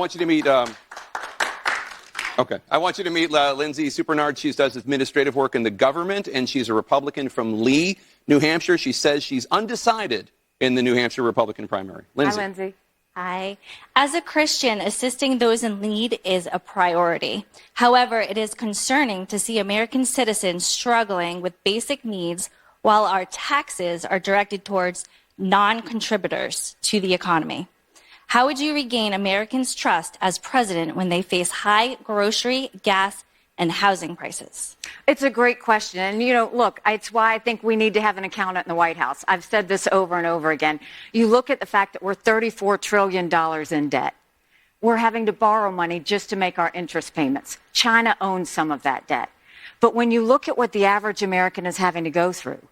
I want you to meet. I want you to meet Lindsay Supernard. She does administrative work in the government, and she's a Republican from Lee, New Hampshire. She says she's undecided in the New Hampshire Republican primary. Lindsay. Hi, Lindsay. Hi. As a Christian, assisting those in need is a priority. However, it is concerning to see American citizens struggling with basic needs while our taxes are directed towards non-contributors to the economy. How would you regain Americans' trust as president when they face high grocery, gas, and housing prices? It's a great question. And, look, it's why I think we need to have an accountant in the White House. I've said this over and over again. You look at the fact that we're $34 trillion in debt. We're having to borrow money just to make our interest payments. China owns some of that debt. But when you look at what the average American is having to go through,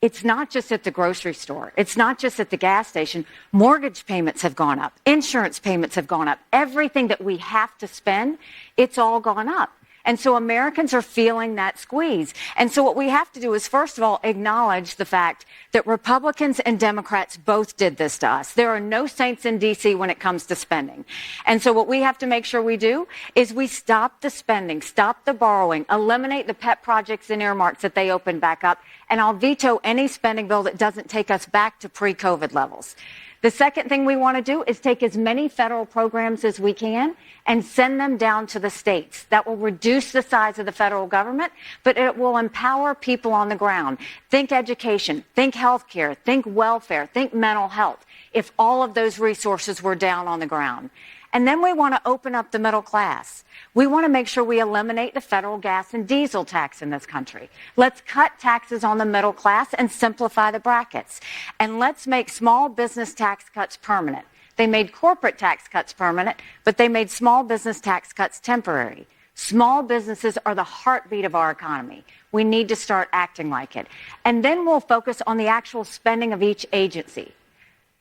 it's not just at the grocery store. It's not just at the gas station. Mortgage payments have gone up. Insurance payments have gone up. Everything that we have to spend, it's all gone up. And so Americans are feeling that squeeze. And so what we have to do is, first of all, acknowledge the fact that Republicans and Democrats both did this to us. There are no saints in D.C. when it comes to spending. And so what we have to make sure we do is we stop the spending, stop the borrowing, eliminate the pet projects and earmarks that they open back up, and I'll veto any spending bill that doesn't take us back to pre-COVID levels. The second thing we want to do is take as many federal programs as we can and send them down to the states. That will reduce the size of the federal government, but it will empower people on the ground. Think education, think healthcare, think welfare, think mental health, if all of those resources were down on the ground. And then we want to open up the middle class. We want to make sure we eliminate the federal gas and diesel tax in this country. Let's cut taxes on the middle class and simplify the brackets. And let's make small business tax cuts permanent. They made corporate tax cuts permanent, but they made small business tax cuts temporary. Small businesses are the heartbeat of our economy. We need to start acting like it. And then we'll focus on the actual spending of each agency.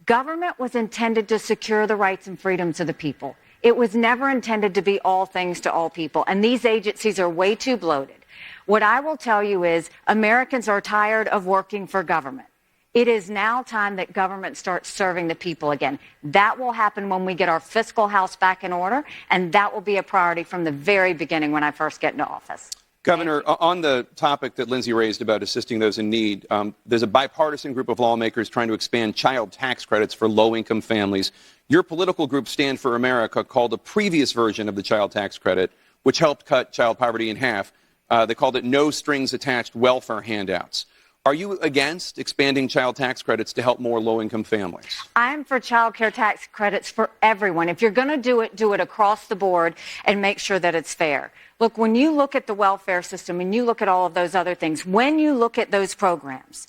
Government was intended to secure the rights and freedoms of the people. It was never intended to be all things to all people, and these agencies are way too bloated. What I will tell you is Americans are tired of working for government. It is now time that government starts serving the people again. That will happen when we get our fiscal house back in order, and that will be a priority from the very beginning when I first get into office. Governor, on the topic that Lindsay raised about assisting those in need, there's a bipartisan group of lawmakers trying to expand child tax credits for low-income families. Your political group, Stand for America, called a previous version of the child tax credit, which helped cut child poverty in half. They called it no-strings-attached welfare handouts. Are you against expanding child tax credits to help more low-income families? I'm for child care tax credits for everyone. If you're going to do it across the board and make sure that it's fair. Look, when you look at the welfare system and you look at all of those other things, when you look at those programs,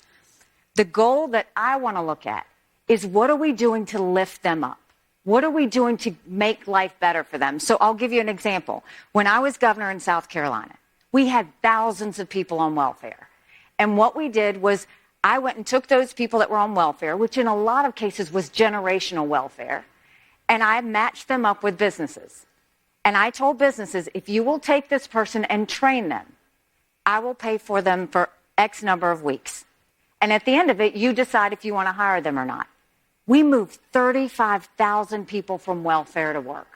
the goal that I want to look at is what are we doing to lift them up? What are we doing to make life better for them? So I'll give you an example. When I was governor in South Carolina, we had thousands of people on welfare. And what we did was I went and took those people that were on welfare, which in a lot of cases was generational welfare, and I matched them up with businesses. And I told businesses, if you will take this person and train them, I will pay for them for X number of weeks. And at the end of it, you decide if you want to hire them or not. We moved 35,000 people from welfare to work.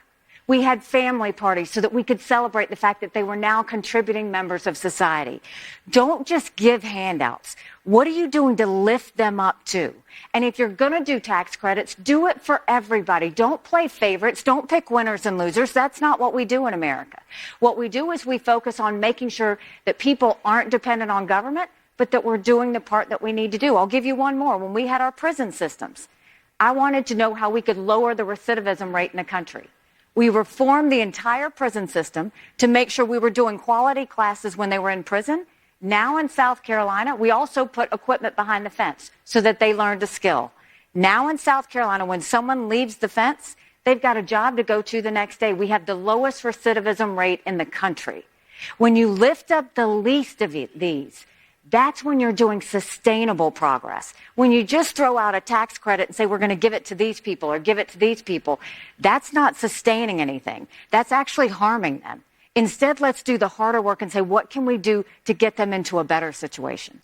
We had family parties so that we could celebrate the fact that they were now contributing members of society. Don't just give handouts. What are you doing to lift them up too? And if you're going to do tax credits, do it for everybody. Don't play favorites. Don't pick winners and losers. That's not what we do in America. What we do is we focus on making sure that people aren't dependent on government, but that we're doing the part that we need to do. I'll give you one more. When we had our prison systems, I wanted to know how we could lower the recidivism rate in the country. We reformed the entire prison system to make sure we were doing quality classes when they were in prison. Now in South Carolina, we also put equipment behind the fence so that they learned a skill. Now in South Carolina, when someone leaves the fence, they've got a job to go to the next day. We have the lowest recidivism rate in the country. When you lift up the least of these, that's when you're doing sustainable progress. When you just throw out a tax credit and say, we're going to give it to these people or give it to these people, that's not sustaining anything. That's actually harming them. Instead, let's do the harder work and say, what can we do to get them into a better situation?